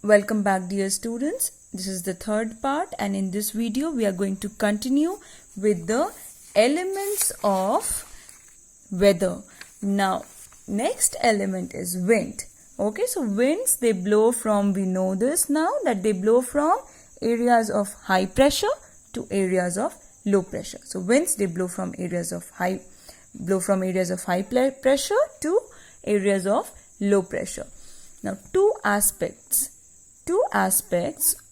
Welcome back, dear students. This is the third part, and in this video we are going to continue with the elements of weather. Now, next element is wind. Okay, so winds, they blow from, we know this now, that they blow from areas of high pressure to areas of low pressure. So winds, they blow from areas of high pressure to areas of low pressure. Now, two aspects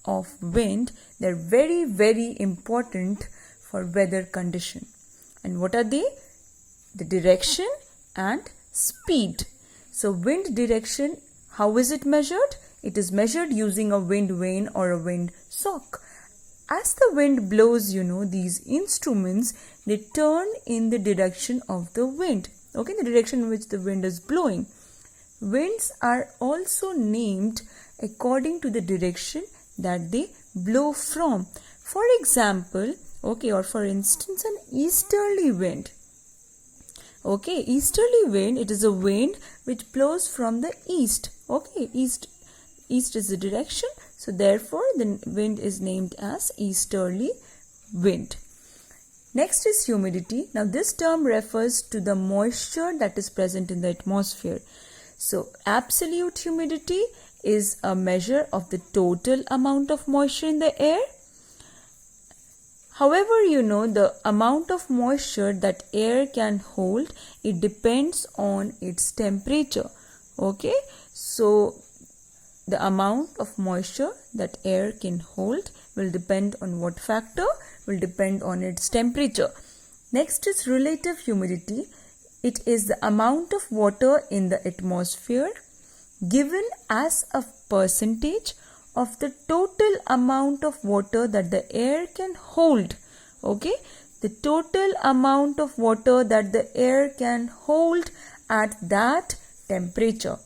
of wind, they're very, very important for weather condition. And what are they? The direction and speed. So wind direction, how is it measured? It is measured using a wind vane or a wind sock. As the wind blows, these instruments, they turn in the direction of the wind. Okay, the direction in which the wind is blowing. Winds are also named according to the direction that they blow from. For example, or for instance, an easterly wind. Okay, easterly wind, it is a wind which blows from the east. Okay, east is the direction, so therefore the wind is named as easterly wind. Next is humidity. Now this term refers to the moisture that is present in the atmosphere. So absolute humidity is a measure of the total amount of moisture in the air. However, the amount of moisture that air can hold, it depends on its temperature. Okay, so the amount of moisture that air can hold will depend on what factor? Will depend on its temperature. Next is relative humidity. It is the amount of water in the atmosphere given as a percentage of the total amount of water that the air can hold. Okay, the total amount of water that the air can hold at that temperature.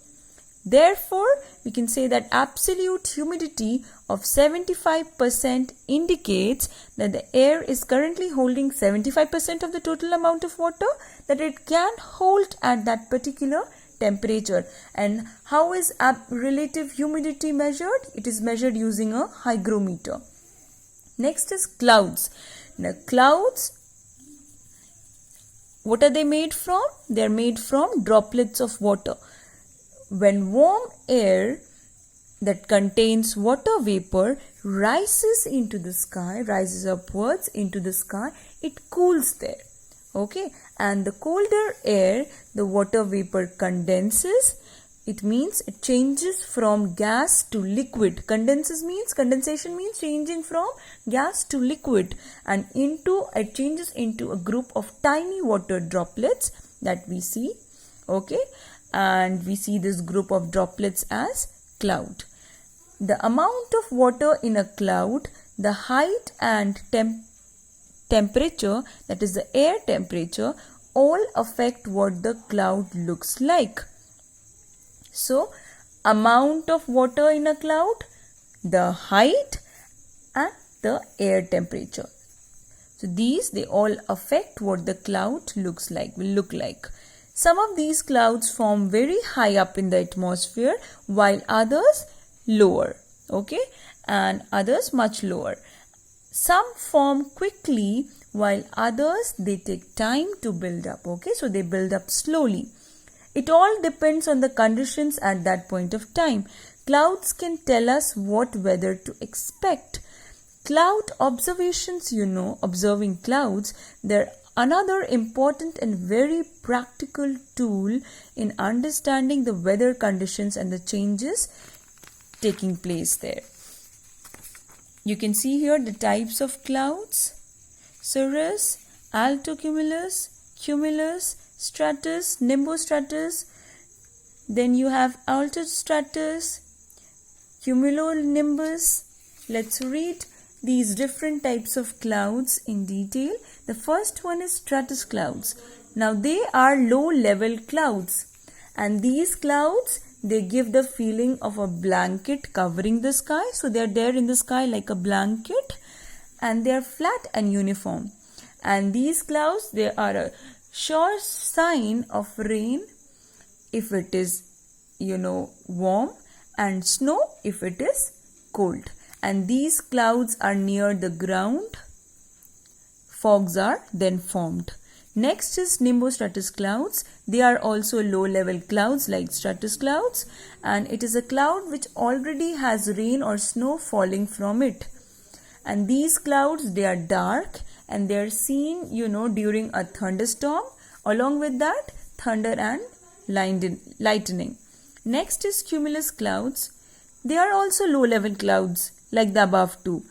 Therefore, we can say that absolute humidity of 75% indicates that the air is currently holding 75% of the total amount of water that it can hold at that particular temperature. And how is relative humidity measured? It is measured using a hygrometer. Next is clouds. Now clouds, what are they made from? They are made from droplets of water. When warm air that contains water vapor rises upwards into the sky, it cools there. Okay, and the colder air, the water vapor condenses. It means it changes from gas to liquid. Condensation means changing from gas to liquid, and it changes into a group of tiny water droplets that we see. Okay, and we see this group of droplets as cloud. The amount of water in a cloud, the height and temperature, that is the air temperature, all affect what the cloud looks like. So, amount of water in a cloud, the height and the air temperature. So, they all affect what the cloud will look like. Some of these clouds form very high up in the atmosphere while others lower. Okay, and others much lower. Some form quickly while others, they take time to build up. Okay, so they build up slowly. It all depends on the conditions at that point of time. Clouds can tell us what weather to expect. Cloud observations, observing clouds, they're another important and very practical tool in understanding the weather conditions and the changes taking place there. You can see here the types of clouds: cirrus, altocumulus, cumulus, stratus, nimbostratus. Then you have altostratus, cumulonimbus. Let's read these different types of clouds in detail. The first one is stratus clouds. Now they are low level clouds, and these clouds, they give the feeling of a blanket covering the sky. So they are there in the sky like a blanket, and they are flat and uniform. And these clouds, they are a sure sign of rain if it is warm, and snow if it is cold. And these clouds are near the ground. Fogs are then formed. Next is nimbostratus clouds. They are also low level clouds like stratus clouds, and it is a cloud which already has rain or snow falling from it. And these clouds, they are dark and they are seen, during a thunderstorm. Along with that, thunder and lightning. Next is cumulus clouds. They are also low level clouds like the above two.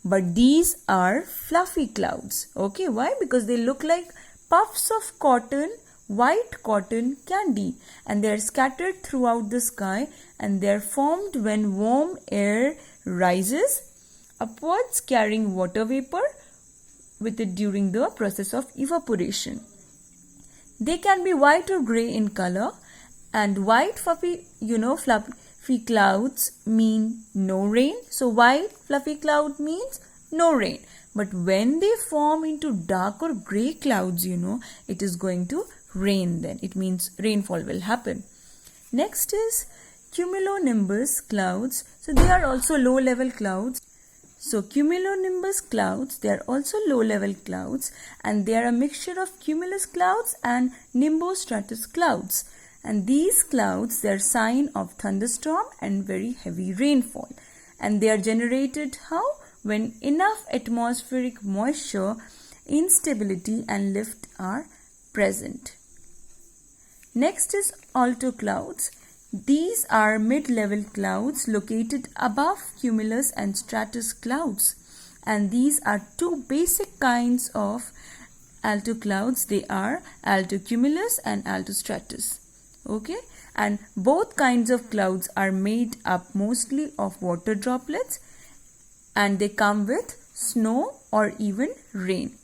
But these are fluffy clouds. Okay, why? Because they look like puffs of cotton, white cotton candy, and they are scattered throughout the sky, and they are formed when warm air rises upwards carrying water vapor with it during the process of evaporation. They can be white or grey in color, and white fluffy clouds mean no rain. So white fluffy cloud means no rain. But when they form into dark or grey clouds, it is going to rain then. It means rainfall will happen. Next is cumulonimbus clouds. So they are also low level clouds. So cumulonimbus clouds, they are also low level clouds, and they are a mixture of cumulus clouds and nimbostratus clouds. And these clouds, they are sign of thunderstorm and very heavy rainfall. And they are generated how? When enough atmospheric moisture, instability and lift are present. Next is alto clouds. These are mid-level clouds located above cumulus and stratus clouds. And these are two basic kinds of alto clouds. They are altocumulus and altostratus. Okay, and both kinds of clouds are made up mostly of water droplets, and they come with snow or even rain.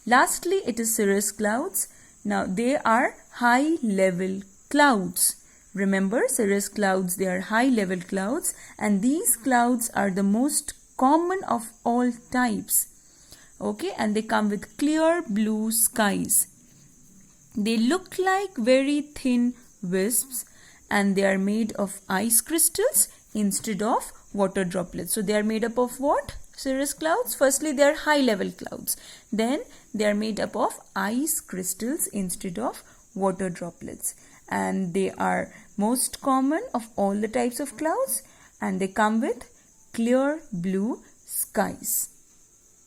Lastly, it is cirrus clouds. Now they are high level clouds. Remember, cirrus clouds, they are high level clouds, and these clouds are the most common of all types. Okay, and they come with clear blue skies. They look like very thin wisps, and they are made of ice crystals instead of water droplets. So they are made up of what? Cirrus clouds. Firstly, they are high level clouds. Then they are made up of ice crystals instead of water droplets. And they are most common of all the types of clouds, and they come with clear blue skies.